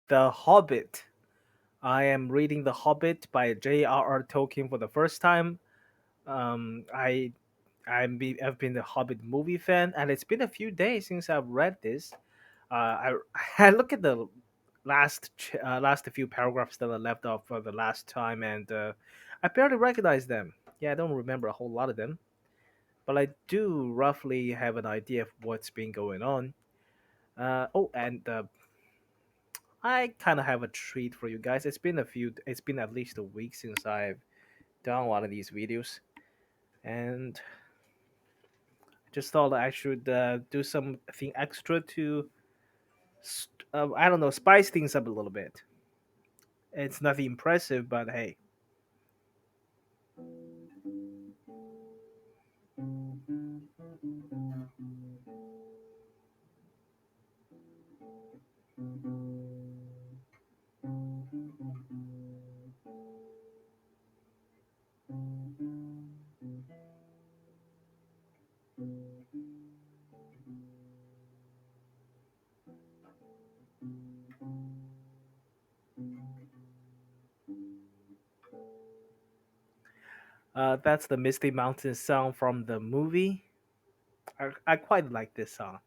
The Hobbit. I am reading The Hobbit by J.R.R. Tolkien for the first time. I I've been the Hobbit movie fan, and it's been a few days since I've read this. I look at the last few paragraphs that I left off for the last time, and I barely recognize them. Yeah, I don't remember a whole lot of them, but I do roughly have an idea of what's been going on. And I kind of have a treat for you guys. It's been at least a week since I've done one of these videos, and just thought I should do something extra to, I don't know, spice things up a little bit. It's nothing impressive, but hey. That's the Misty Mountain song from the movie. I quite like this song.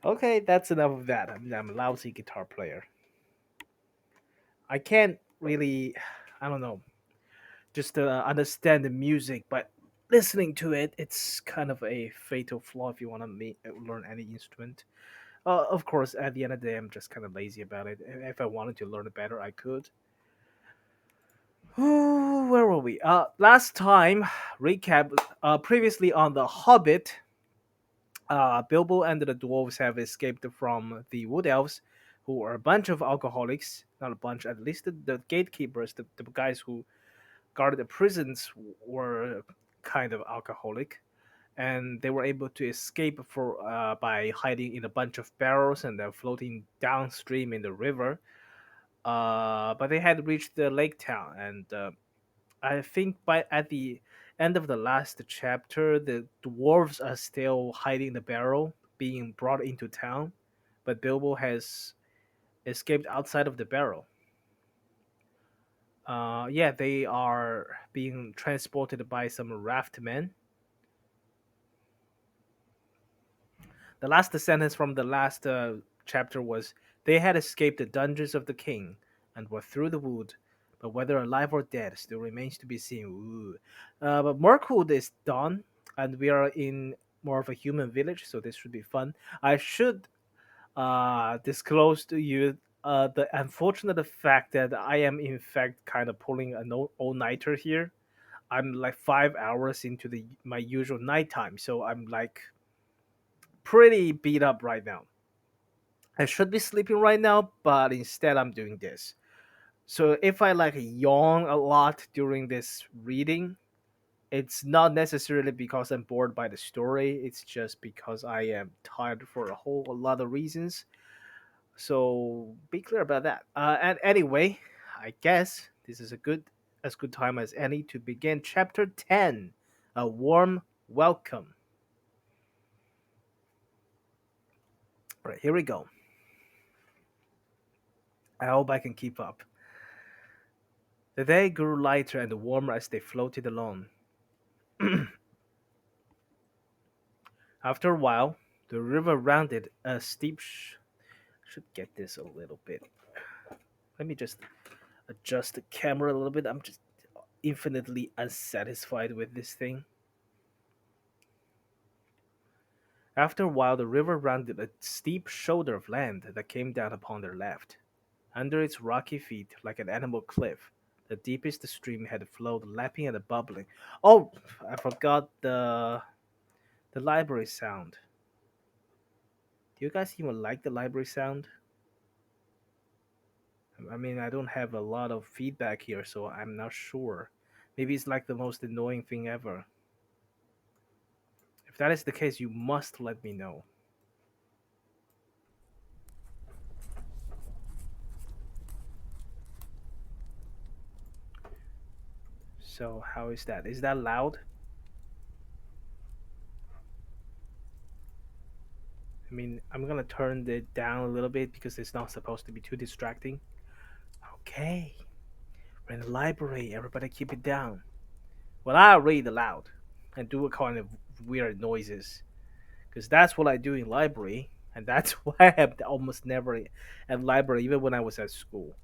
Okay, that's enough of that. I'm a lousy guitar player. I can't really, I don't know, just understand the music, but listening to it, it's kind of a fatal flaw if you want to learn any instrument. Of course, at the end of the day, I'm just kind of lazy about it. If I wanted to learn it better, I could. Where were we? Last time, recap. Previously on the Hobbit, Bilbo and the dwarves have escaped from the Wood Elves, who are a bunch of alcoholics. Not a bunch, at least the gatekeepers, the guys who guarded the prisons, were kind of alcoholic, and they were able to escape by hiding in a bunch of barrels and then floating downstream in the river. But they had reached the lake town, and I think by at the end of the last chapter, the dwarves are still hiding in the barrel, being brought into town, but Bilbo has escaped outside of the barrel. Yeah, they are being transported by some raft men. The last sentence from the last chapter was, "They had escaped the dungeons of the king and were through the wood, but whether alive or dead still remains to be seen." Ooh. But Mirkwood is done, and we are in more of a human village, so this should be fun. I should disclose to you the unfortunate fact that I am, in fact, kind of pulling an all nighter here. I'm like 5 hours into my usual nighttime, so I'm like pretty beat up right now. I should be sleeping right now, but instead I'm doing this. So if I like yawn a lot during this reading, it's not necessarily because I'm bored by the story. It's just because I am tired for a whole lot of reasons. So be clear about that. And anyway, I guess this is as good time as any to begin chapter 10. A warm welcome. All right, here we go. I hope I can keep up. The day grew lighter and warmer as they floated along. After a while, the river rounded a steep. Should get this a little bit. Let me just adjust the camera a little bit. I'm just infinitely unsatisfied with this thing. After a while, the river rounded a steep shoulder of land that came down upon their left. Under its rocky feet, like an animal cliff, the deepest stream had flowed, lapping and bubbling. Oh, I forgot the library sound. Do you guys even like the library sound? I mean, I don't have a lot of feedback here, so I'm not sure. Maybe it's like the most annoying thing ever. If that is the case, you must let me know. So, how is that? Is that loud? I mean, I'm gonna turn it down a little bit because it's not supposed to be too distracting. Okay, we're in the library. Everybody keep it down. Well, I'll read aloud and do a kind of weird noises because that's what I do in library, and that's why I have almost never at library, even when I was at school.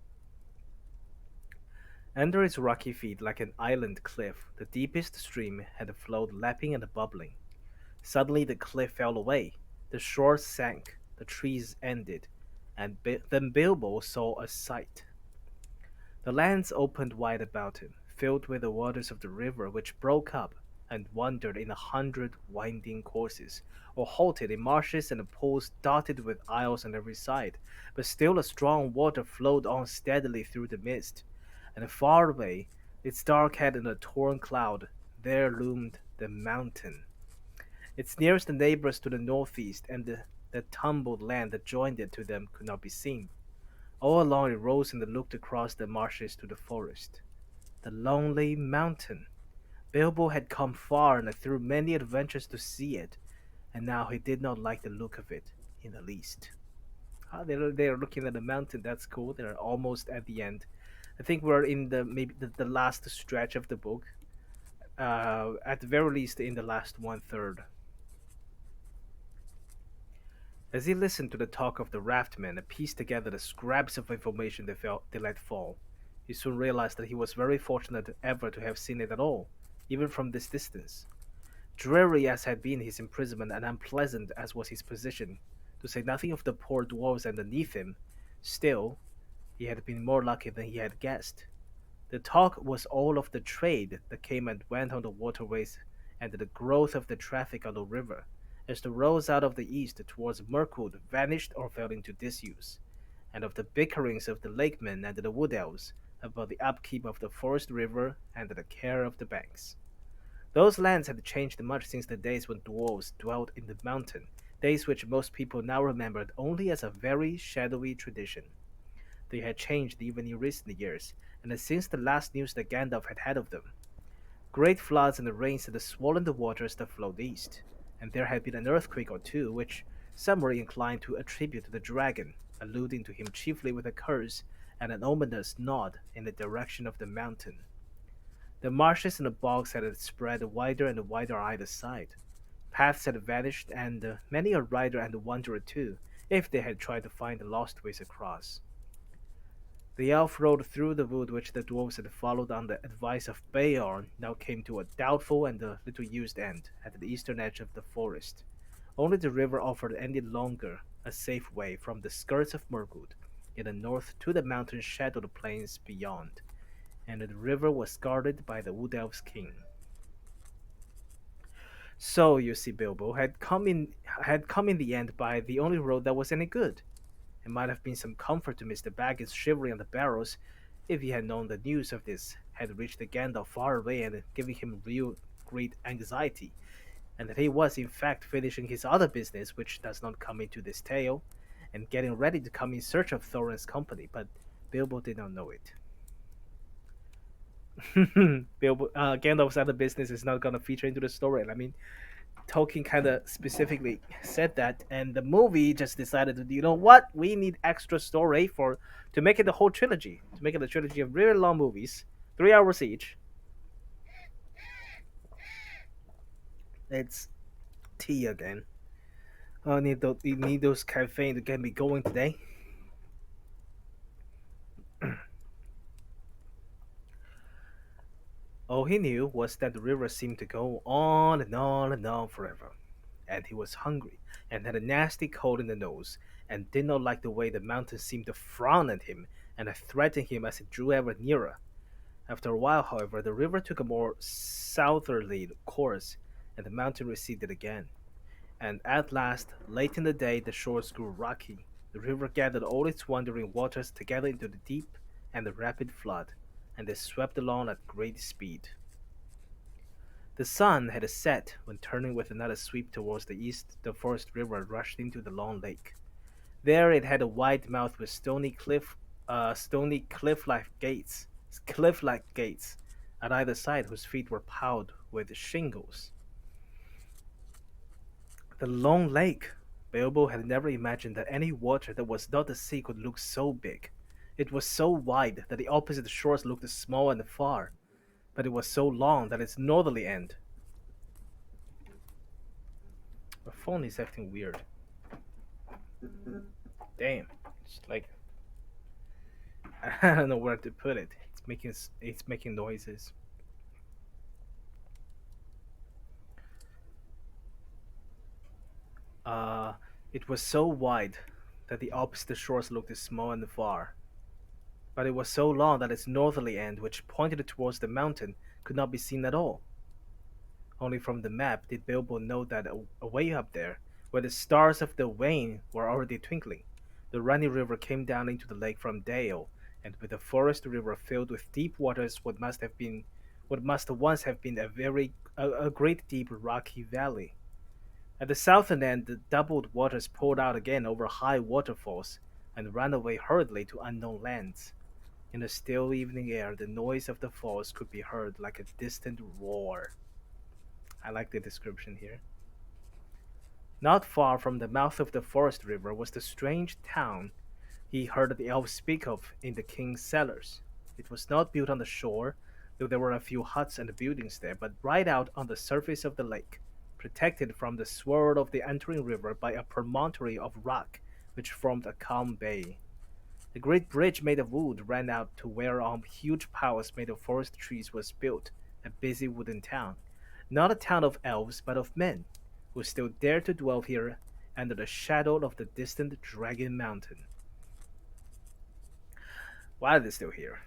Under its rocky feet, like an island cliff, the deepest stream had flowed lapping and bubbling. Suddenly the cliff fell away, the shore sank, the trees ended, and then Bilbo saw a sight. The lands opened wide about him, filled with the waters of the river, which broke up and wandered in 100 winding courses, or halted in marshes and pools dotted with isles on every side. But still a strong water flowed on steadily through the mist, and far away, its dark head in a torn cloud, there loomed the mountain. Its nearest neighbors to the northeast and the tumbled land that joined it to them could not be seen. All along it rose and looked across the marshes to the forest. The lonely mountain. Bilbo had come far and through many adventures to see it, and now he did not like the look of it in the least. Ah, they're looking at the mountain. That's cool. They're almost at the end. I think we're in the maybe the last stretch of the book. At the very least, in the last one third. As he listened to the talk of the raftmen and pieced together the scraps of information they let fall, he soon realized that he was very fortunate ever to have seen it at all, even from this distance. Dreary as had been his imprisonment and unpleasant as was his position, to say nothing of the poor dwarfs underneath him, still he had been more lucky than he had guessed. The talk was all of the trade that came and went on the waterways and the growth of the traffic on the river, as the roads out of the east towards Mirkwood vanished or fell into disuse, and of the bickerings of the lakemen and the wood elves about the upkeep of the forest river and the care of the banks. Those lands had changed much since the days when dwarves dwelt in the mountain, days which most people now remembered only as a very shadowy tradition. They had changed even in recent years, and since the last news that Gandalf had had of them. Great floods and the rains had swollen the waters that flowed east, and there had been an earthquake or two, which some were inclined to attribute to the dragon, alluding to him chiefly with a curse and an ominous nod in the direction of the mountain. The marshes and the bogs had spread wider and wider on either side. Paths had vanished, and many a rider and wanderer too, if they had tried to find the lost ways across. The elf road through the wood which the dwarfs had followed on the advice of Beorn now came to a doubtful and a little used end at the eastern edge of the forest. Only the river offered any longer a safe way from the skirts of Mirkwood in the north to the mountain shadowed plains beyond, and the river was guarded by the Wood Elf's king. So you see, Bilbo had come in the end by the only road that was any good. It might have been some comfort to Mr. Baggins shivering on the barrows if he had known the news of this had reached the Gandalf far away and giving him real great anxiety, and that he was in fact finishing his other business which does not come into this tale, and getting ready to come in search of Thorin's company, but Bilbo did not know it. Gandalf's other business is not going to feature into the story. I mean, Tolkien kind of specifically said that, and the movie just decided to, you know what, we need extra story for to make it the whole trilogy, to make it a trilogy of really long movies, 3 hours each. It's tea again. Oh, I need those caffeine to get me going today. All he knew was that the river seemed to go on and on and on forever, and he was hungry and had a nasty cold in the nose, and did not like the way the mountain seemed to frown at him and threaten him as it drew ever nearer. After a while, however, the river took a more southerly course, and the mountain receded again. And at last, late in the day, the shores grew rocky. The river gathered all its wandering waters together into the deep and the rapid flood, and they swept along at great speed. The sun had set when, turning with another sweep towards the east, the forest river rushed into the long lake. There it had a wide mouth with stony cliff-like gates at either side, whose feet were piled with shingles. The long lake. Bilbo had never imagined that any water that was not the sea could look so big. It was so wide that the opposite shores looked small and far, but it was so long that its northerly end. My phone is acting weird. Damn, it's like I don't know where to put it. It's making noises. Uh, it was so wide that the opposite shores looked small and far, but it was so long that its northerly end, which pointed towards the mountain, could not be seen at all. Only from the map did Bilbo know that away up there, where the stars of the Wain were already twinkling, the running river came down into the lake from Dale, and with the forest river filled with deep waters, what must once have been a great deep rocky valley. At the southern end, the doubled waters poured out again over high waterfalls and ran away hurriedly to unknown lands. In the still evening air, the noise of the falls could be heard like a distant roar. I like the description here. Not far from the mouth of the forest river was the strange town he heard the elves speak of in the king's cellars. It was not built on the shore, though there were a few huts and buildings there, but right out on the surface of the lake, protected from the swirl of the entering river by a promontory of rock which formed a calm bay. A great bridge made of wood ran out to where on huge piles made of forest trees was built a busy wooden town, not a town of elves but of men, who still dared to dwell here under the shadow of the distant Dragon Mountain. Why are they still here?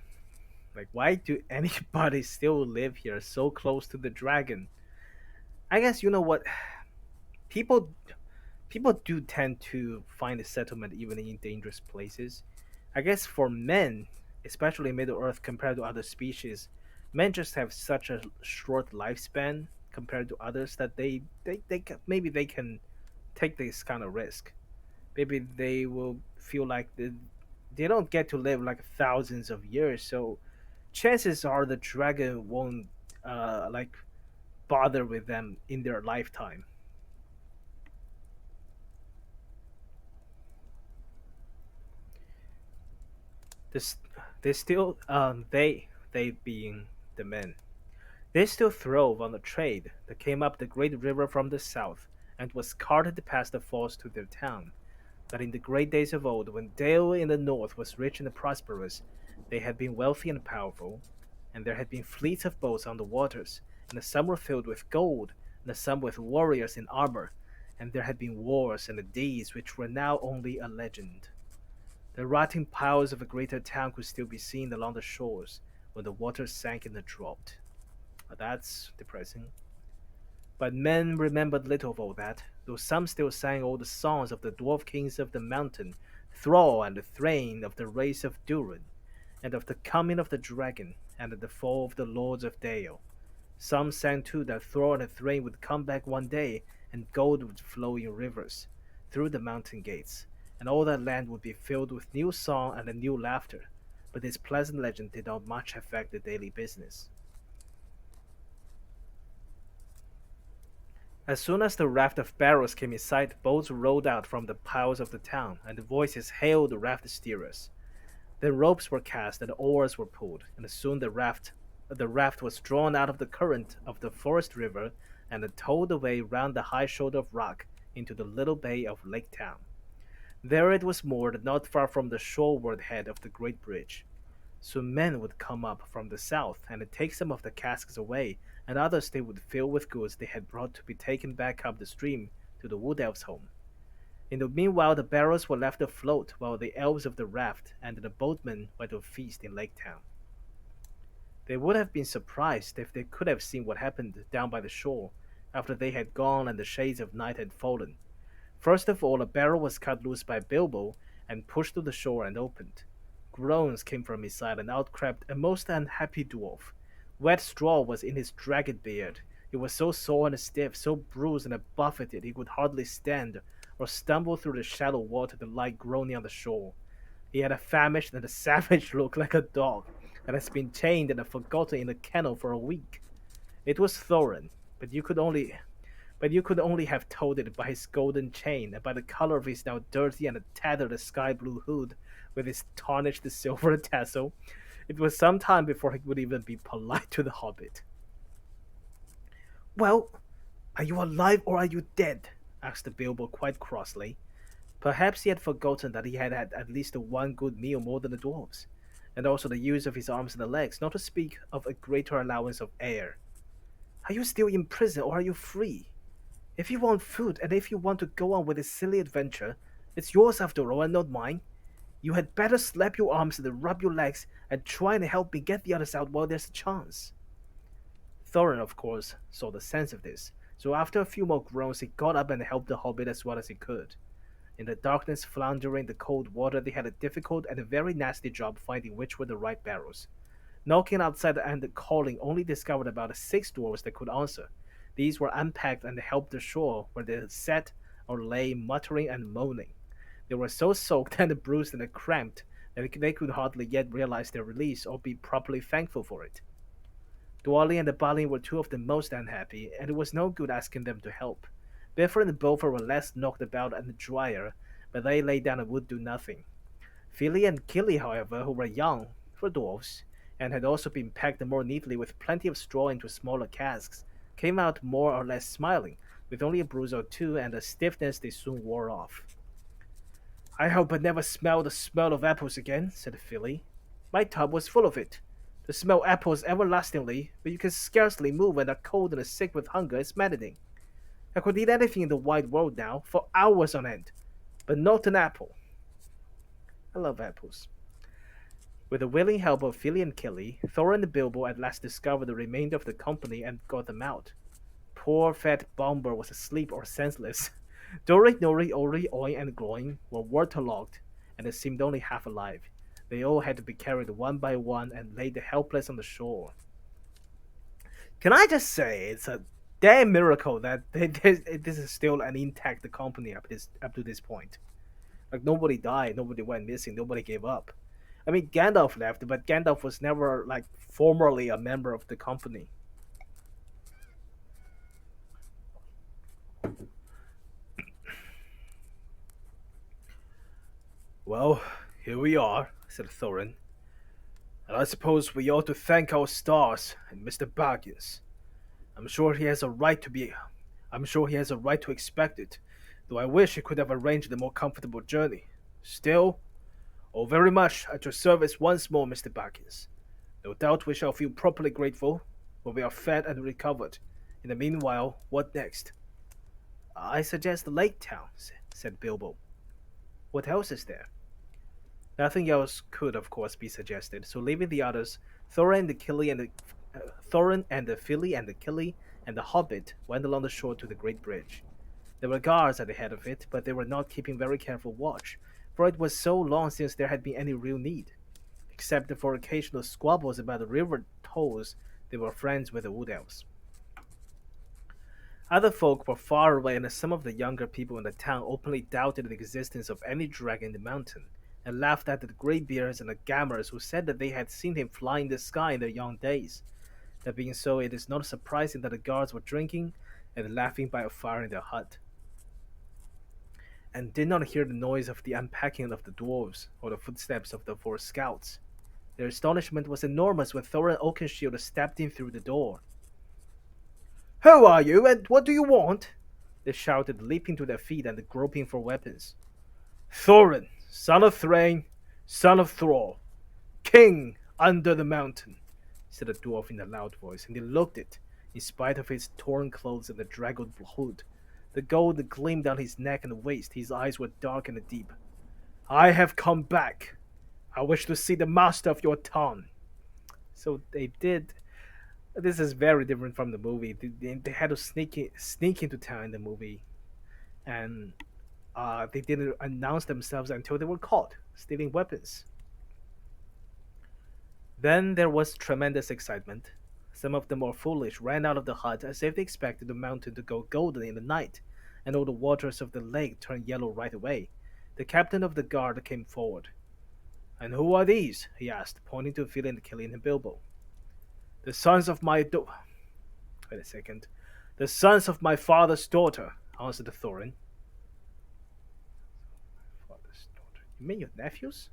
Like, why do anybody still live here so close to the dragon? I guess you know what people people do tend to find a settlement even in dangerous places. I guess for men, especially Middle Earth compared to other species, men just have such a short lifespan compared to others that maybe they can take this kind of risk. Maybe they will feel like they don't get to live like thousands of years, so chances are the dragon won't like bother with them in their lifetime. This they still they being the men, they still throve on the trade that came up the great river from the south and was carted past the falls to their town. But in the great days of old, when Dale in the north was rich and prosperous, they had been wealthy and powerful, and there had been fleets of boats on the waters, and some were filled with gold, and some with warriors in armor, and there had been wars and deeds which were now only a legend. The rotting piles of a greater town could still be seen along the shores when the water sank and dropped. That's depressing. But men remembered little of all that, though some still sang old songs of the dwarf kings of the mountain, Thrall and Thrain of the race of Durin, and of the coming of the dragon, and of the fall of the lords of Dale. Some sang too that Thrall and Thrain would come back one day, and gold would flow in rivers through the mountain gates, and all that land would be filled with new song and new laughter. But this pleasant legend did not much affect the daily business. As soon as the raft of barrels came in sight, boats rolled out from the piles of the town, and voices hailed the raft steerers. Then ropes were cast and oars were pulled, and soon the raft was drawn out of the current of the forest river and towed away round the high shoulder of rock into the little bay of Lake Town. There it was moored not far from the shoreward head of the great bridge. Soon men would come up from the south and take some of the casks away, and others they would fill with goods they had brought to be taken back up the stream to the wood elves' home. In the meanwhile, the barrels were left afloat while the elves of the raft and the boatmen went to feast in Lake Town. They would have been surprised if they could have seen what happened down by the shore after they had gone and the shades of night had fallen. First of all, a barrel was cut loose by Bilbo and pushed to the shore and opened. Groans came from his side, and out crept a most unhappy dwarf. Wet straw was in his dragged beard. He was so sore and stiff, so bruised and buffeted he could hardly stand, or stumble through the shallow water that lay groaning on the shore. He had a famished and a savage look like a dog, and has been chained and forgotten in a kennel for a week. It was Thorin, but you could only have told it by his golden chain and by the color of his now dirty and tattered sky blue hood with its tarnished silver tassel. It was some time before he would even be polite to the hobbit. Well, are you alive or are you dead? Asked Bilbo quite crossly. Perhaps he had forgotten that he had had at least one good meal more than the dwarfs, and also the use of his arms and legs, not to speak of a greater allowance of air. Are you still in prison or are you free? If you want food and if you want to go on with this silly adventure, it's yours after all and not mine. You had better slap your arms and rub your legs and try and help me get the others out while there's a chance. Thorin, of course, saw the sense of this, so after a few more groans he got up and helped the hobbit as well as he could. In the darkness floundering the cold water, they had a difficult and a very nasty job finding which were the right barrels. Knocking outside and calling only discovered about 6 dwarves that could answer. These were unpacked and helped ashore, where they sat or lay muttering and moaning. They were so soaked and bruised and cramped that they could hardly yet realize their release or be properly thankful for it. Dwali and the Balin were two of the most unhappy, and it was no good asking them to help. Bifur and Bofur were less knocked about and drier, but they lay down and would do nothing. Fili and Kili, however, who were young, for dwarfs, and had also been packed more neatly with plenty of straw into smaller casks, came out more or less smiling, with only a bruise or two and a stiffness they soon wore off. I hope I never smell the smell of apples again, said Fili. My tub was full of it. To smell apples everlastingly, but you can scarcely move and are cold and sick with hunger is maddening. I could eat anything in the wide world now, for hours on end, but not an apple. I love apples. With the willing help of Fili and Kili, Thorin and Bilbo at last discovered the remainder of the company and got them out. Poor fat Bombur was asleep or senseless. Doric, Nori, Ori, Oin, and Gloin were waterlogged, and they seemed only half alive. They all had to be carried one by one and laid helpless on the shore. Can I just say, it's a damn miracle that this is still an intact company up to this point. Like, nobody died, nobody went missing, nobody gave up. I mean, Gandalf left, but Gandalf was never, like, formerly a member of the company. Well, here we are, said Thorin. And I suppose we ought to thank our stars and Mr. Baggins. I'm sure he has a right to be. I'm sure he has a right to expect it, though I wish he could have arranged a more comfortable journey. Still, oh, very much at your service once more, Mr. Baggins. No doubt we shall feel properly grateful when we are fed and recovered. In the meanwhile, what next? I suggest Lake Town, said Bilbo. What else is there? Nothing else could, of course, be suggested. So, leaving the others, Thorin and the Fili and the Kili and the Hobbit went along the shore to the great bridge. There were guards at the head of it, but they were not keeping very careful watch, for it was so long since there had been any real need. Except for occasional squabbles about the river tolls, they were friends with the Wood Elves. Other folk were far away, and some of the younger people in the town openly doubted the existence of any dragon in the mountain, and laughed at the greybeards and the gammers who said that they had seen him fly in the sky in their young days. That being so, it is not surprising that the guards were drinking and laughing by a fire in their hut, and did not hear the noise of the unpacking of the dwarves or the footsteps of the 4 scouts. Their astonishment was enormous when Thorin Oakenshield stepped in through the door. Who are you, and what do you want? They shouted, leaping to their feet and groping for weapons. Thorin, son of Thrain, son of Thrall, king under the mountain, said the dwarf in a loud voice, and he looked it, in spite of his torn clothes and the draggled hood. The gold gleamed down his neck and waist. His eyes were dark and deep. I have come back. I wish to see the master of your town. So they did. This is very different from the movie. They had to sneak into town in the movie, and they didn't announce themselves until they were caught stealing weapons. Then there was tremendous excitement. Some of the more foolish ran out of the hut as if they expected the mountain to go golden in the night, and all the waters of the lake turned yellow right away. The captain of the guard came forward. "And who are these?" he asked, pointing to Philly and Killian and Bilbo. "The sons of my Wait a second. "The sons of my father's daughter," answered Thorin. Father's daughter. You mean your nephews?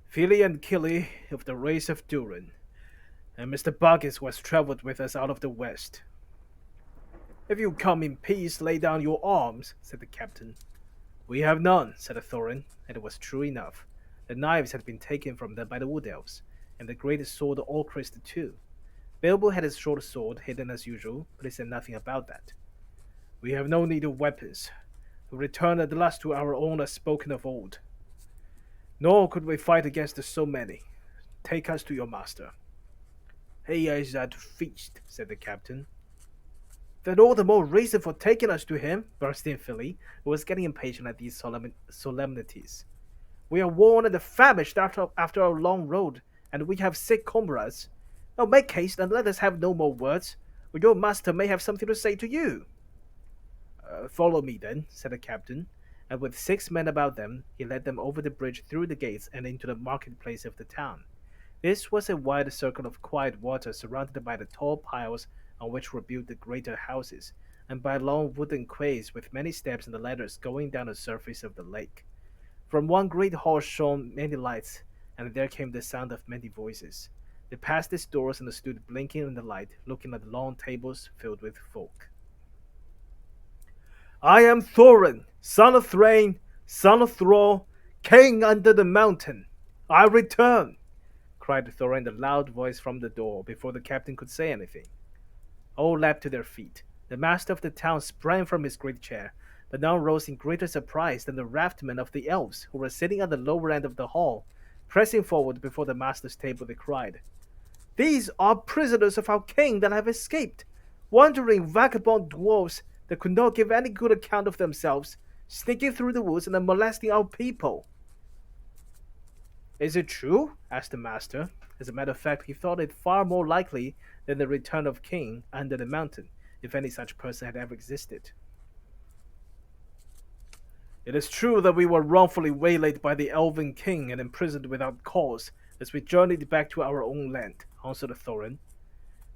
"Philly and Killy of the race of Durin, and Mr. Buggins who has traveled with us out of the west." "If you come in peace, lay down your arms," said the captain. "We have none," said Thorin, and it was true enough. The knives had been taken from them by the wood elves, and the great sword Orcrist too. Bilbo had his short sword hidden as usual, but he said nothing about that. "We have no need of weapons. We return at last to our own as spoken of old. Nor could we fight against so many. Take us to your master." "He is at feast," said the captain. "Then all the more reason for taking us to him," burst in Philly, who was getting impatient at these solemnities. "We are worn and famished after our long road, and we have sick comrades. Now make haste and let us have no more words, or your master may have something to say to you." "Follow me, then," said the captain, and with 6 men about them, he led them over the bridge through the gates and into the marketplace of the town. This was a wide circle of quiet water surrounded by the tall piles on which were built the greater houses, and by long wooden quays with many steps and ladders going down the surface of the lake. From one great hall shone many lights, and there came the sound of many voices. They passed its doors and stood blinking in the light, looking at the long tables filled with folk. "I am Thorin, son of Thrain, son of Thrall, king under the mountain. I return!" cried Thorin, the loud voice from the door, before the captain could say anything. All leapt to their feet. The master of the town sprang from his great chair, but none rose in greater surprise than the raftmen of the elves, who were sitting at the lower end of the hall. Pressing forward before the master's table, they cried, "These are prisoners of our king that have escaped, wandering vagabond dwarves that could not give any good account of themselves, sneaking through the woods and molesting our people." "Is it true?" asked the master. As a matter of fact, he thought it far more likely than the return of King under the mountain, if any such person had ever existed. "It is true that we were wrongfully waylaid by the elven king and imprisoned without cause as we journeyed back to our own land," answered Thorin.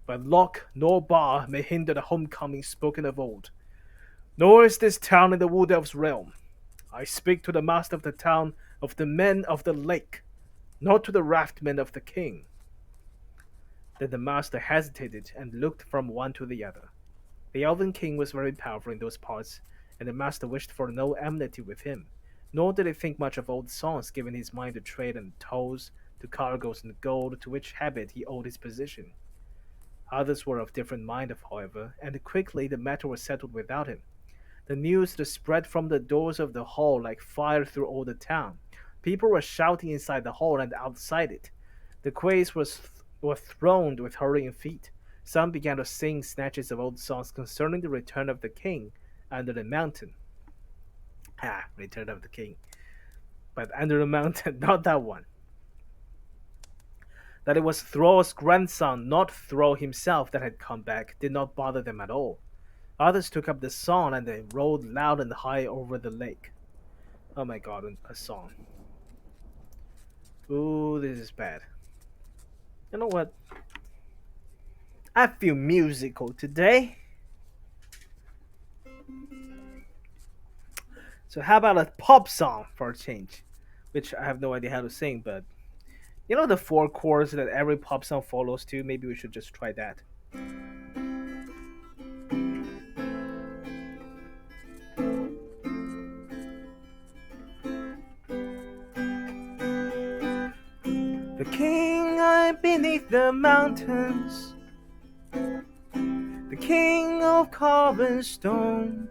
"But lock nor bar may hinder the homecoming spoken of old. Nor is this town in the Wood Elf's realm. I speak to the master of the town of the men of the lake, not to the raftmen of the king." Then the master hesitated and looked from one to the other. The elven king was very powerful in those parts, and the master wished for no enmity with him, nor did he think much of old songs, giving his mind to trade and tolls, to cargoes and gold, to which habit he owed his position. Others were of different mind, however, and quickly the matter was settled without him. The news that spread from the doors of the hall like fire through all the town. People were shouting inside the hall and outside it. The quays were thronged with hurrying feet. Some began to sing snatches of old songs concerning the return of the king under the mountain. Return of the king. But under the mountain, not that one. That it was Thrall's grandson, not Thrall himself, that had come back did not bother them at all. Others took up the song, and they rolled loud and high over the lake. Oh my god, a song. Ooh, this is bad. You know what? I feel musical today. So how about a pop song for a change? Which I have no idea how to sing, but you know the 4 chords that every pop song follows to? Maybe we should just try that. The king beneath the mountains, the king of carven stone,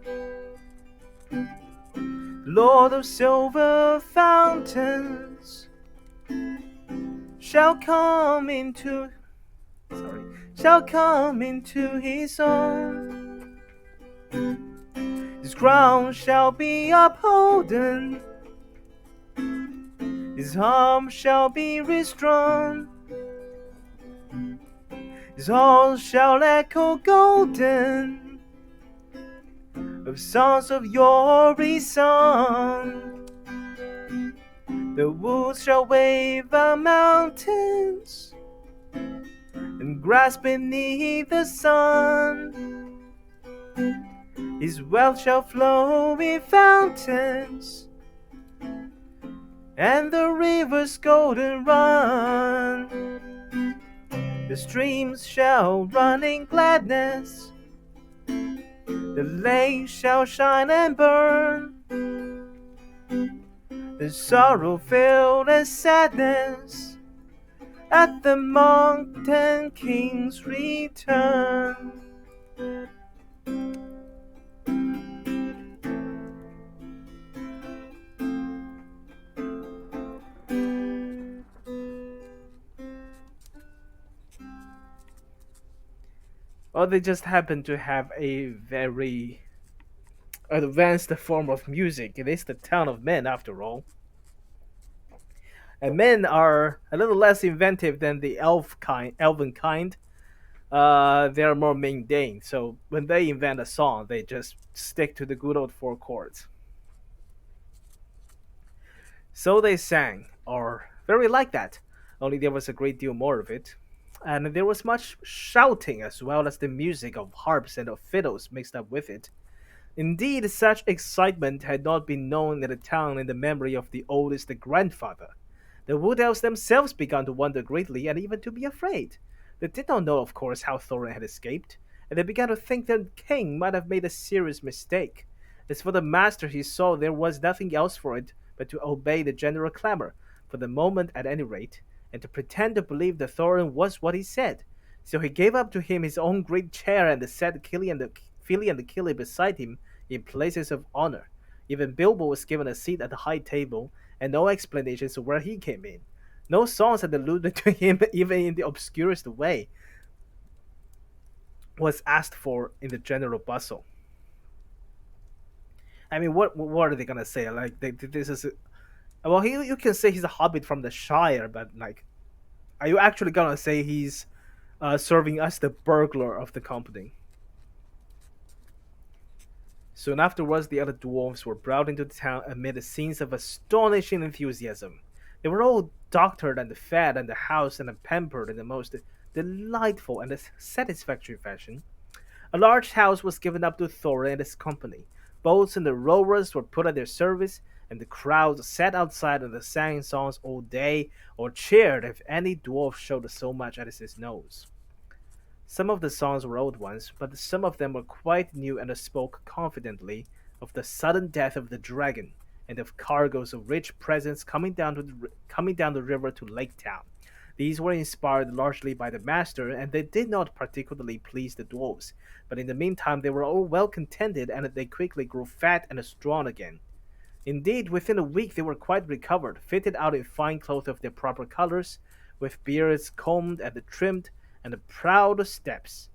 Lord of silver fountains, shall come into his own. His crown shall be upholden, his arm shall be restrung. His halls shall echo golden of songs of yore sung. The woods shall wave the mountains and grass beneath the sun. His wealth shall flow in fountains, and the rivers golden run. The streams shall run in gladness, the lakes shall shine and burn. The sorrow filled and sadness at the mountain king's return. Well, they just happen to have a very advanced form of music. It is the town of men, after all. And men are a little less inventive than the elven kind. They're more mundane. So when they invent a song, they just stick to the good old four chords. So they sang, or very like that, only there was a great deal more of it. And there was much shouting as well as the music of harps and of fiddles mixed up with it. Indeed, such excitement had not been known in the town in the memory of the oldest grandfather. The wood elves themselves began to wonder greatly and even to be afraid. They did not know, of course, how Thorin had escaped, and they began to think the king might have made a serious mistake. As for the master, he saw there was nothing else for it but to obey the general clamor, for the moment at any rate, and to pretend to believe that Thorin was what he said. So he gave up to him his own great chair and set Philly and the Killy beside him in places of honor. Even Bilbo was given a seat at the high table, and no explanations of where he came in. No songs had alluded to him, even in the obscurest way, was asked for in the general bustle. I mean, what are they gonna say? Like, this is well, you can say he's a hobbit from the Shire, but like, are you actually gonna say he's serving as the burglar of the company? Soon afterwards, the other dwarfs were brought into the town amid scenes of astonishing enthusiasm. They were all doctored and fed and housed and pampered in the most delightful and satisfactory fashion. A large house was given up to Thorin and his company. Boats and the rowers were put at their service, and the crowds sat outside and sang songs all day, or cheered if any dwarf showed so much as his nose. Some of the songs were old ones, but some of them were quite new and spoke confidently of the sudden death of the dragon, and of cargoes of rich presents coming down the river to Lake Town. These were inspired largely by the master, and they did not particularly please the dwarfs, but in the meantime they were all well contented, and they quickly grew fat and strong again. Indeed, within a week they were quite recovered, fitted out in fine clothes of their proper colors, with beards combed and trimmed, and proud steps.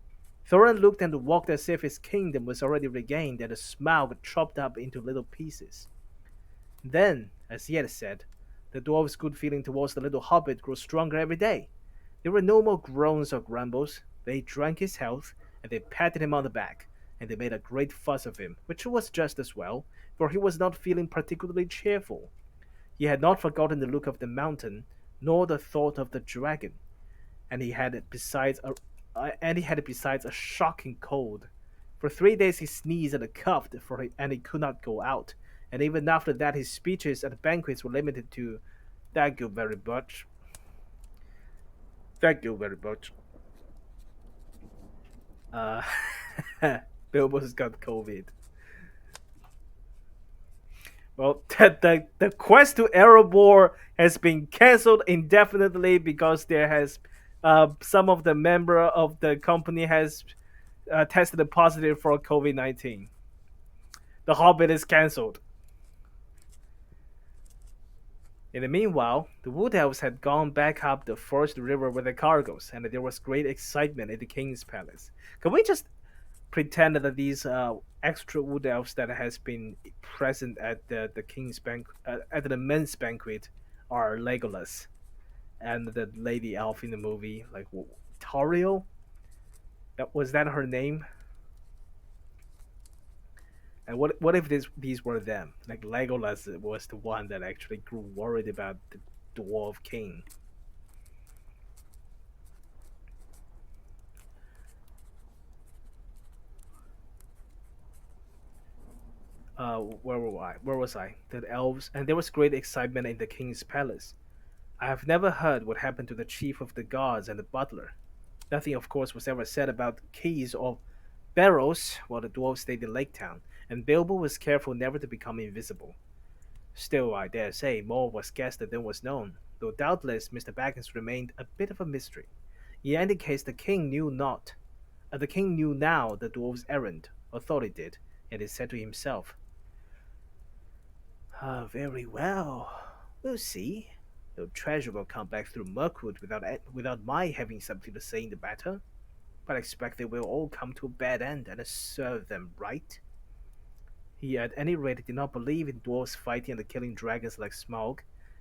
Thorin looked and walked as if his kingdom was already regained, and the smile chopped up into little pieces. Then, as he had said, the dwarf's good feeling towards the little hobbit grew stronger every day. There were no more groans or grumbles. They drank his health, and they patted him on the back, and they made a great fuss of him, which was just as well, for he was not feeling particularly cheerful. He had not forgotten the look of the mountain, nor the thought of the dragon, and he had besides a shocking cold. For 3 days he sneezed and coughed, and he could not go out, and even after that his speeches at banquets were limited to "Thank you very much, thank you very much." Uh, Bilbo's got COVID. Well, the quest to Erebor has been cancelled indefinitely because there has some of the member of the company has tested positive for COVID-19. The Hobbit is cancelled. In the meanwhile, the Wood Elves had gone back up the first river with the cargoes, and there was great excitement in the king's palace. Can we just pretend that these extra Wood Elves that has been present at the king's at the men's banquet are Legolas and the lady elf in the movie, like Tauriel? Was that her name? And what if these were them? Like Legolas was the one that actually grew worried about the dwarf king. Where were I? Where was I? The elves, and there was great excitement in the king's palace. I have never heard what happened to the chief of the guards and the butler. Nothing, of course, was ever said about keys or barrows while the dwarves stayed in Lake Town, and Bilbo was careful never to become invisible. Still, I dare say, more was guessed than was known, though doubtless Mr. Baggins remained a bit of a mystery. In any case, the king knew now the dwarf's errand, or thought he did, and he said to himself, "Ah, very well. We'll see. No treasure will come back through Mirkwood without my having something to say in the matter, but I expect they will all come to a bad end, and serve them right." He at any rate did not believe in dwarves fighting and killing dragons like Smaug,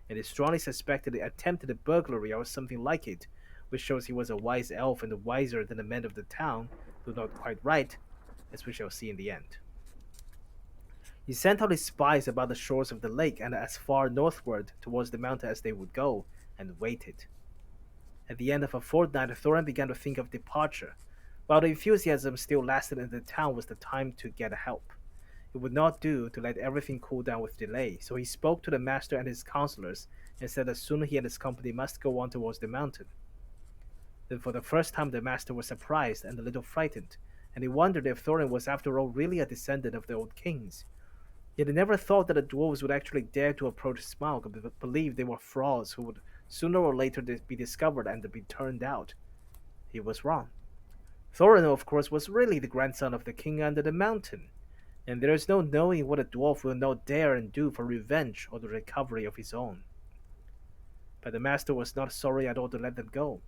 and he strongly suspected they attempted a burglary or something like it, which shows he was a wise elf and wiser than the men of the town, though not quite right, as we shall see in the end. He sent out his spies about the shores of the lake and as far northward towards the mountain as they would go, and waited. At the end of a fortnight, Thorin began to think of departure. While the enthusiasm still lasted in the town was the time to get help. It would not do to let everything cool down with delay, so he spoke to the master and his counselors and said that soon he and his company must go on towards the mountain. Then for the first time the master was surprised and a little frightened, and he wondered if Thorin was after all really a descendant of the old kings. Yet he never thought that the dwarves would actually dare to approach Smaug and believe they were frauds who would sooner or later be discovered and be turned out. He was wrong. Thorin, of course, was really the grandson of the king under the mountain, and there is no knowing what a dwarf will not dare and do for revenge or the recovery of his own. But the master was not sorry at all to let them go.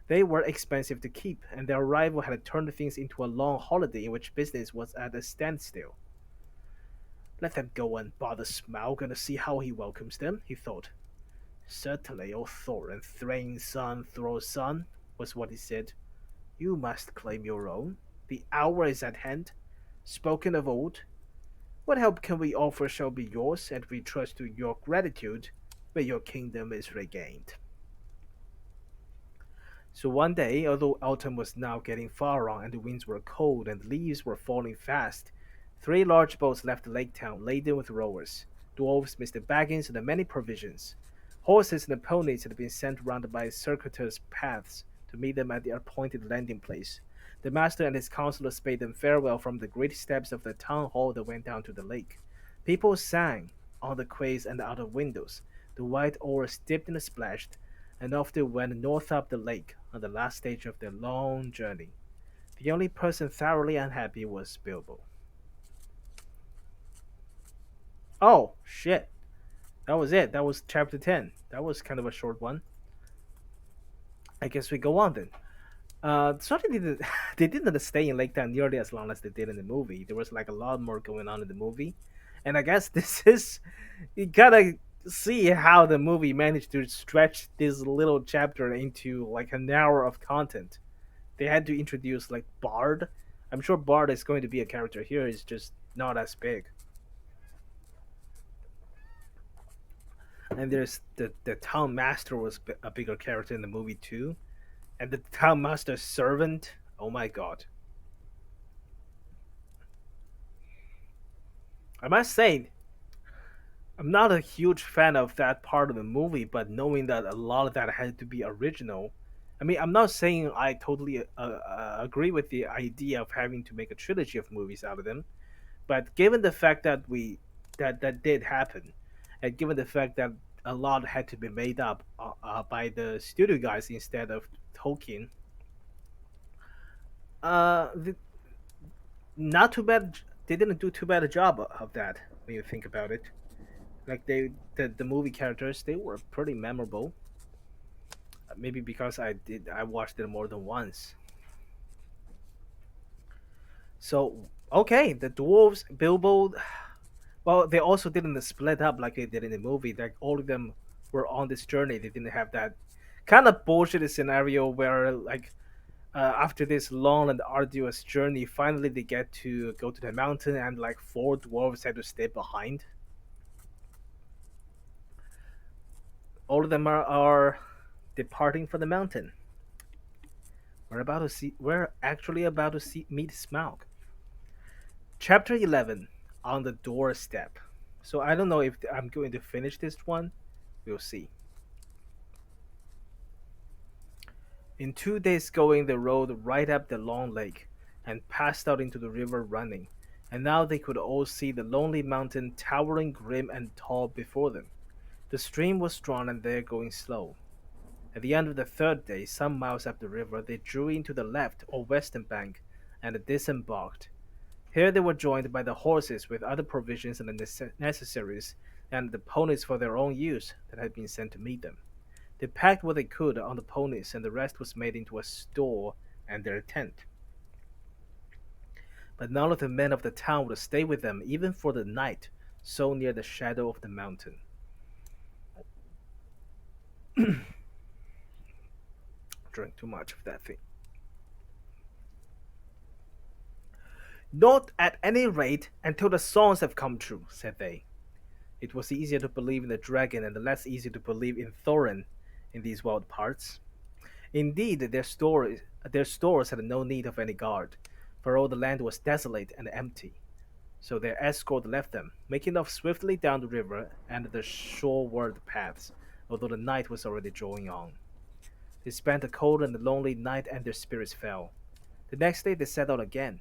They were expensive to keep, and their arrival had turned things into a long holiday in which business was at a standstill. Let them go and bother Smaug and see how he welcomes them, he thought. Certainly, O Thorin, Thrain's son, Thrall's son, was what he said. You must claim your own. The hour is at hand. Spoken of old, what help can we offer shall be yours, and we trust to your gratitude when your kingdom is regained. So one day, although autumn was now getting far on and the winds were cold and leaves were falling fast, three large boats left Lake Town laden with rowers, dwarfs, Mr. Baggins, and many provisions. Horses and ponies had been sent round by circuitous paths to meet them at the appointed landing place. The master and his counselors bade them farewell from the great steps of the town hall that went down to the lake. People sang on the quays and out of windows. The white oars dipped and splashed, and off they went north up the lake on the last stage of their long journey. The only person thoroughly unhappy was Bilbo. Oh, shit. That was it. That was chapter 10. That was kind of a short one. I guess we go on then. So they didn't stay in Lake Town nearly as long as they did in the movie. There was like a lot more going on in the movie, and I guess this is you gotta see how the movie managed to stretch this little chapter into like an hour of content. They had to introduce like Bard. I'm sure Bard is going to be a character here. It's just not as big. And there's the town master was a bigger character in the movie too, and the town master's servant. Oh my god! I must say, I'm not a huge fan of that part of the movie, but knowing that a lot of that had to be original, I mean, I'm not saying I totally agree with the idea of having to make a trilogy of movies out of them, but given the fact that that did happen, and given the fact that a lot had to be made up by the studio guys instead of Tolkien, the, not too bad. They didn't do too bad a job of that when you think about it. Like the movie characters, they were pretty memorable. Maybe because I watched it more than once. So okay, the dwarves, Bilbo. Well, they also didn't split up like they did in the movie. Like all of them were on this journey. They didn't have that kind of bullshit scenario where like After this long and arduous journey, finally they get to go to the mountain, and like four dwarves had to stay behind. All of them are departing from the mountain. We're actually about to meet Smaug. Chapter 11, on the doorstep. So I don't know if I'm going to finish this one. We'll see. In 2 days going, they rode right up the long lake and passed out into the river running. And now they could all see the lonely mountain towering grim and tall before them. The stream was strong and they going slow. At the end of the third day, some miles up the river, they drew into the left or western bank and disembarked. Here they were joined by the horses with other provisions and the necessaries, and the ponies for their own use that had been sent to meet them. They packed what they could on the ponies, and the rest was made into a store and their tent. But none of the men of the town would stay with them even for the night, so near the shadow of the mountain. Drank too much of that thing. Not at any rate until the songs have come true, said they. It was easier to believe in the dragon and less easy to believe in Thorin in these wild parts. Indeed, their stores had no need of any guard, for all the land was desolate and empty. So their escort left them, making off swiftly down the river and the shoreward paths, although the night was already drawing on. They spent a cold and lonely night, and their spirits fell. The next day they set out again.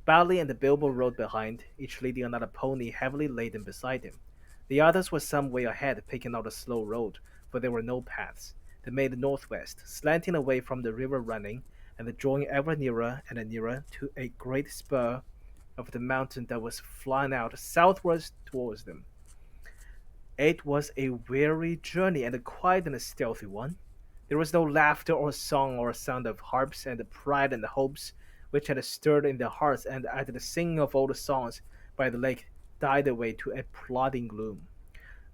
Bali and Bilbo rode behind, each leading another pony heavily laden beside him. The others were some way ahead, picking out a slow road, for there were no paths. They made northwest, slanting away from the river running, and drawing ever nearer and nearer to a great spur of the mountain that was flying out southwards towards them. It was a weary journey and quite a stealthy one. There was no laughter or song or sound of harps, and the pride and the hopes which had stirred in their hearts and at the singing of old songs by the lake died away to a plodding gloom.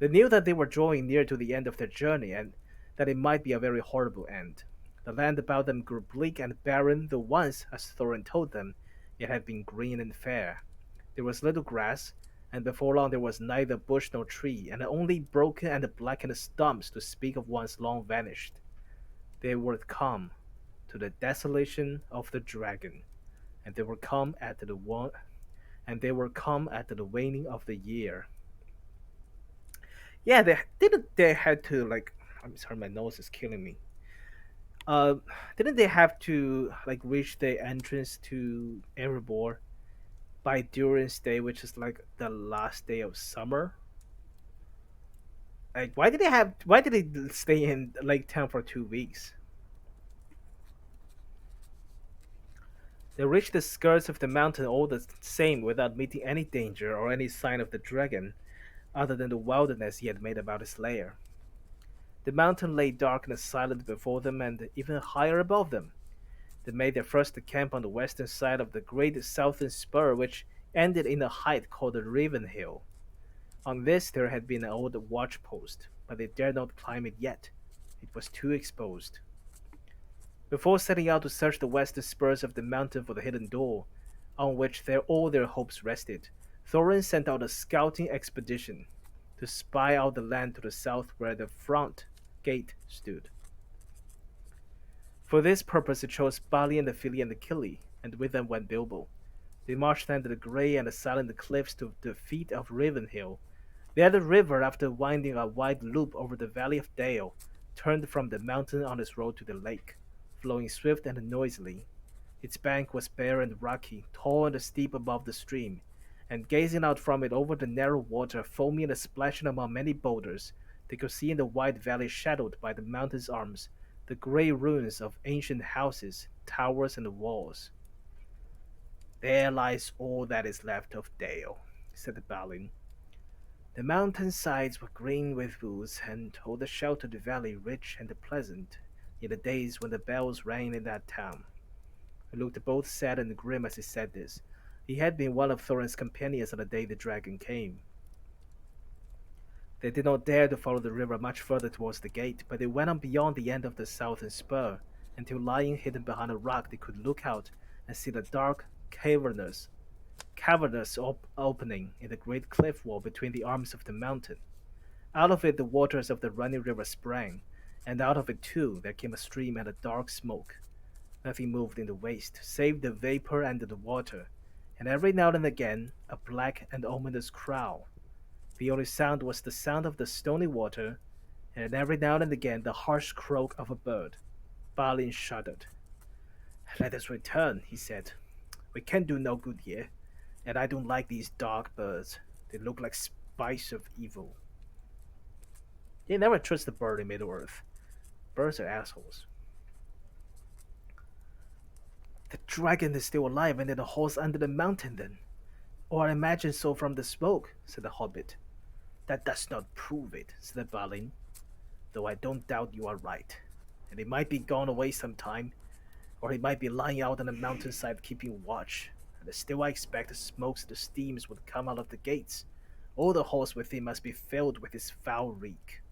They knew that they were drawing near to the end of their journey, and that it might be a very horrible end. The land about them grew bleak and barren, though once, as Thorin told them, it had been green and fair. There was little grass, and before long there was neither bush nor tree, and only broken and blackened stumps to speak of ones long vanished. They were come to the desolation of the dragon, and they were come at the waning of the year. Yeah, they had to like. I'm sorry, my nose is killing me. Uh, didn't they have to like reach the entrance to Erebor by Durin's Day, which is like the last day of summer? Like, Why did they stay in Lake Town for 2 weeks? They reached the skirts of the mountain all the same without meeting any danger or any sign of the dragon, other than the wilderness he had made about his lair. The mountain lay dark and silent before them, and even higher above them. They made their first camp on the western side of the great southern spur, which ended in a height called the Raven Hill. On this there had been an old watch post, but they dared not climb it yet. It was too exposed. Before setting out to search the western spurs of the mountain for the hidden door, on which all their hopes rested, Thorin sent out a scouting expedition to spy out the land to the south where the front gate stood. For this purpose he chose Bali and the Fili and the Kili, and with them went Bilbo. They marched under the grey and silent cliffs to the feet of Ravenhill. There the river, after winding a wide loop over the valley of Dale, turned from the mountain on its road to the lake, flowing swift and noisily. Its bank was bare and rocky, tall and steep above the stream, and gazing out from it over the narrow water, foaming and splashing among many boulders, they could see in the wide valley shadowed by the mountain's arms the grey ruins of ancient houses, towers, and walls. There lies all that is left of Dale, said Balin. The mountain sides were green with woods, and all the sheltered valley rich and pleasant, in the days when the bells rang in that town. He looked both sad and grim as he said this. He had been one of Thorin's companions on the day the dragon came. They did not dare to follow the river much further towards the gate, but they went on beyond the end of the southern spur, until lying hidden behind a rock they could look out and see the dark, cavernous opening in the great cliff wall between the arms of the mountain. Out of it the waters of the running river sprang, and out of it too there came a stream and a dark smoke. Nothing moved in the waste, save the vapor and the water, and every now and again a black and ominous growl. The only sound was the sound of the stony water, and every now and again the harsh croak of a bird. Balin shuddered. "Let us return," he said. "We can do no good here, and I don't like these dark birds. They look like spice of evil." You never trust a bird in Middle Earth. Birds are assholes. "The dragon is still alive and in the halls under the mountain, then. Or I imagine so from the smoke," said the hobbit. "That does not prove it," said Balin, "though I don't doubt you are right. And he might be gone away some time, or he might be lying out on the mountainside keeping watch. And still I expect the smokes and the steams would come out of the gates. All the halls within must be filled with his foul reek."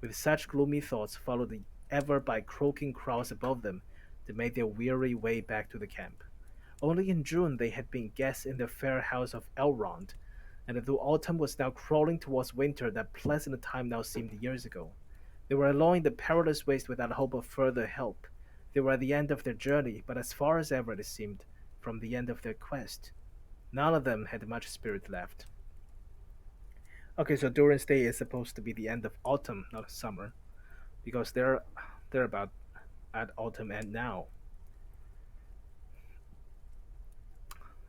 With such gloomy thoughts, followed ever by croaking crows above them, they made their weary way back to the camp. Only in June they had been guests in the fair house of Elrond, and though autumn was now crawling towards winter, that pleasant time now seemed years ago. They were alone in the perilous waste without hope of further help. They were at the end of their journey, but as far as ever it seemed from the end of their quest. None of them had much spirit left. Okay, so Durin's Day is supposed to be the end of autumn, not summer, because they're about at autumn end now.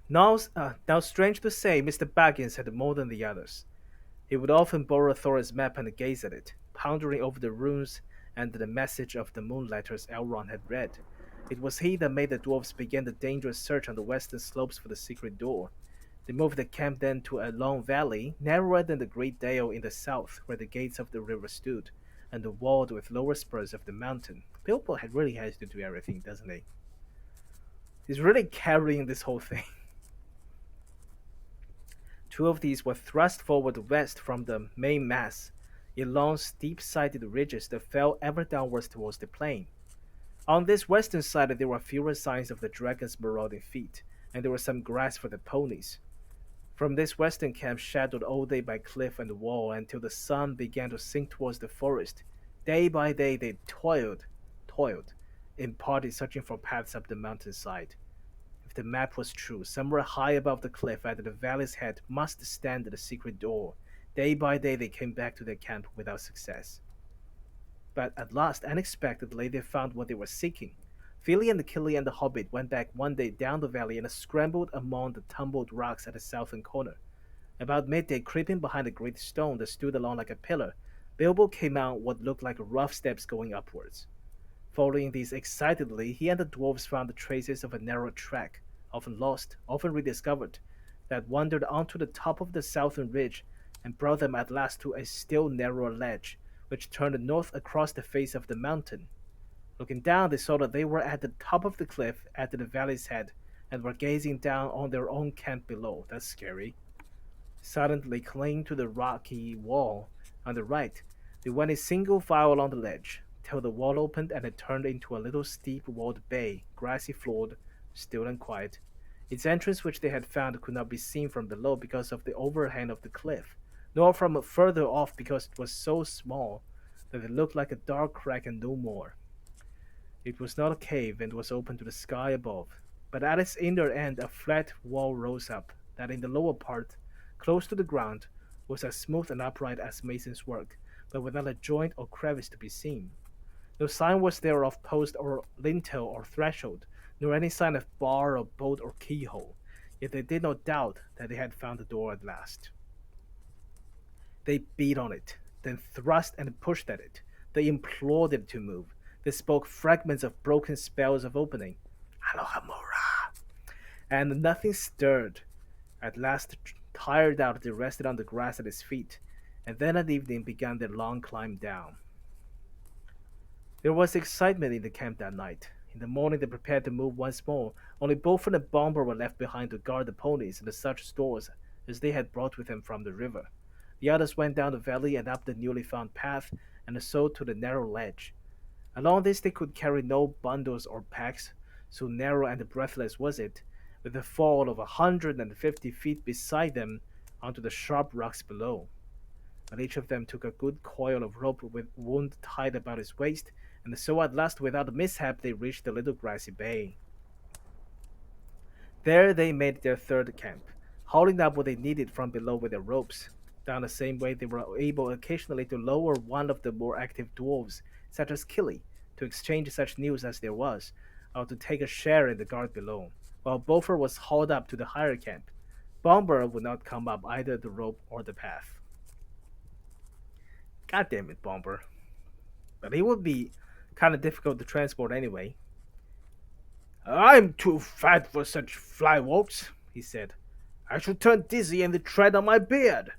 Now, strange to say, Mr. Baggins had more than the others. He would often borrow Thorin's map and gaze at it, pondering over the runes and the message of the moon letters Elrond had read. It was he that made the dwarves begin the dangerous search on the western slopes for the secret door. They moved the camp then to a long valley, narrower than the great dale in the south, where the gates of the river stood, and walled with lower spurs of the mountain. Bilbo had really has to do everything, doesn't he? He's really carrying this whole thing. Two of these were thrust forward west from the main mass, in long, steep-sided ridges that fell ever downwards towards the plain. On this western side there were fewer signs of the dragon's marauding feet, and there was some grass for the ponies. From this western camp, shadowed all day by cliff and wall until the sun began to sink towards the forest, day by day they toiled, in parties searching for paths up the mountainside. If the map was true, somewhere high above the cliff at the valley's head must stand the secret door. Day by day they came back to their camp without success. But at last, unexpectedly, they found what they were seeking. Fili and Killy and the Hobbit went back one day down the valley and scrambled among the tumbled rocks at the southern corner. About midday, creeping behind a great stone that stood along like a pillar, Bilbo came out what looked like rough steps going upwards. Following these excitedly, he and the dwarfs found the traces of a narrow track, often lost, often rediscovered, that wandered onto the top of the southern ridge and brought them at last to a still narrower ledge, which turned north across the face of the mountain. Looking down, they saw that they were at the top of the cliff at the valley's head and were gazing down on their own camp below. That's scary. Silently clinging to the rocky wall on the right, they went in single file along the ledge, till the wall opened and it turned into a little steep-walled bay, grassy-floored, still and quiet. Its entrance, which they had found, could not be seen from below because of the overhang of the cliff, nor from further off because it was so small that it looked like a dark crack and no more. It was not a cave and was open to the sky above, but at its inner end a flat wall rose up, that in the lower part, close to the ground, was as smooth and upright as mason's work, but without a joint or crevice to be seen. No sign was there of post or lintel or threshold, nor any sign of bar or bolt or keyhole, yet they did not doubt that they had found the door at last. They beat on it, then thrust and pushed at it. They implored it to move. They spoke fragments of broken spells of opening. Alohomora! And nothing stirred. At last, tired out, they rested on the grass at his feet, and then at evening began their long climb down. There was excitement in the camp that night. In the morning they prepared to move once more, only Bolford and Bomber were left behind to guard the ponies and the such stores as they had brought with them from the river. The others went down the valley and up the newly found path, and so to the narrow ledge. Along this they could carry no bundles or packs, so narrow and breathless was it, with a fall of 150 feet beside them onto the sharp rocks below. But each of them took a good coil of rope with wound tied about his waist, and so at last without mishap they reached the little grassy bay. There they made their third camp, hauling up what they needed from below with their ropes. Down the same way they were able occasionally to lower one of the more active dwarves, such as Killy, to exchange such news as there was, or to take a share in the guard below, while Bofer was hauled up to the higher camp. Bomber would not come up either the rope or the path. God damn it, Bomber. But he would be kind of difficult to transport anyway. I'm too fat for such fly walks, he said. I shall turn dizzy and tread on my beard,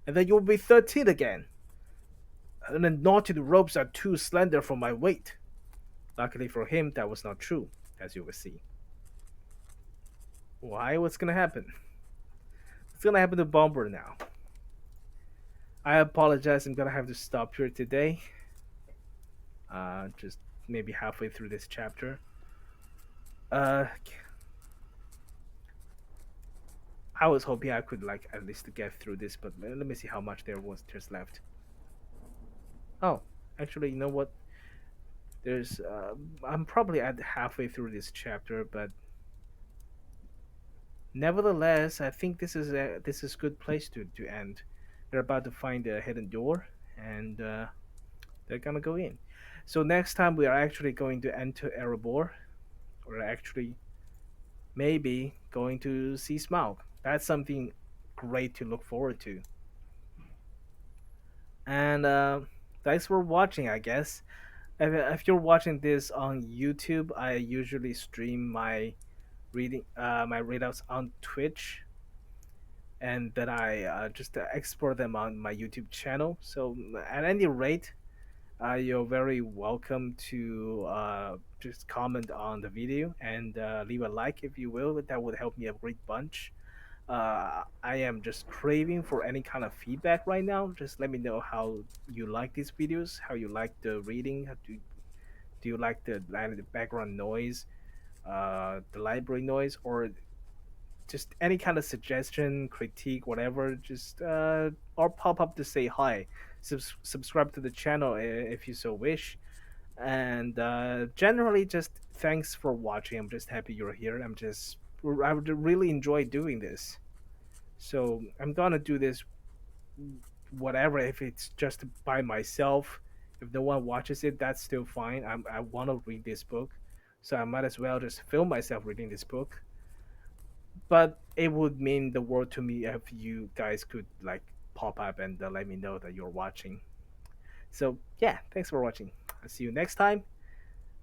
and then you'll be 13 again. And the knotted ropes are too slender for my weight. Luckily for him, that was not true, as you will see. Why? What's gonna happen? What's gonna happen to Bomber now? I apologize, I'm gonna have to stop here today. Just maybe halfway through this chapter. Uh, I was hoping I could like at least get through this, but let me see how much there was just left. Oh, actually, you know what? There's I'm probably at halfway through this chapter, but nevertheless, I think this is good place to end. They're about to find a hidden door, and they're gonna go in. So next time we are actually going to enter Erebor. We're actually maybe going to see Smaug. That's something great to look forward to. And thanks for watching, I guess. If you're watching this on YouTube, I usually stream my readouts on Twitch, and then I just export them on my YouTube channel. So at any rate, you're very welcome to just comment on the video and leave a like if you will. That would help me a great bunch. I am just craving for any kind of feedback right now. Just let me know how you like these videos, how you like the reading, do you like the background noise, the library noise, or just any kind of suggestion, critique, whatever. Just or pop up to say hi. Subscribe to the channel if you so wish. And generally, just thanks for watching. I'm just happy you're here. I would really enjoy doing this. So I'm gonna do this whatever if it's just by myself. If no one watches it, that's still fine. I want to read this book, so I might as well just film myself reading this book. But it would mean the world to me if you guys could like pop up and let me know that you're watching. So yeah, thanks for watching. I'll see you next time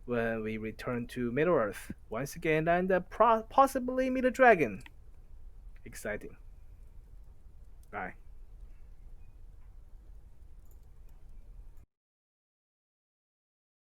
when we return to Middle Earth once again and possibly meet a dragon. Exciting. Bye.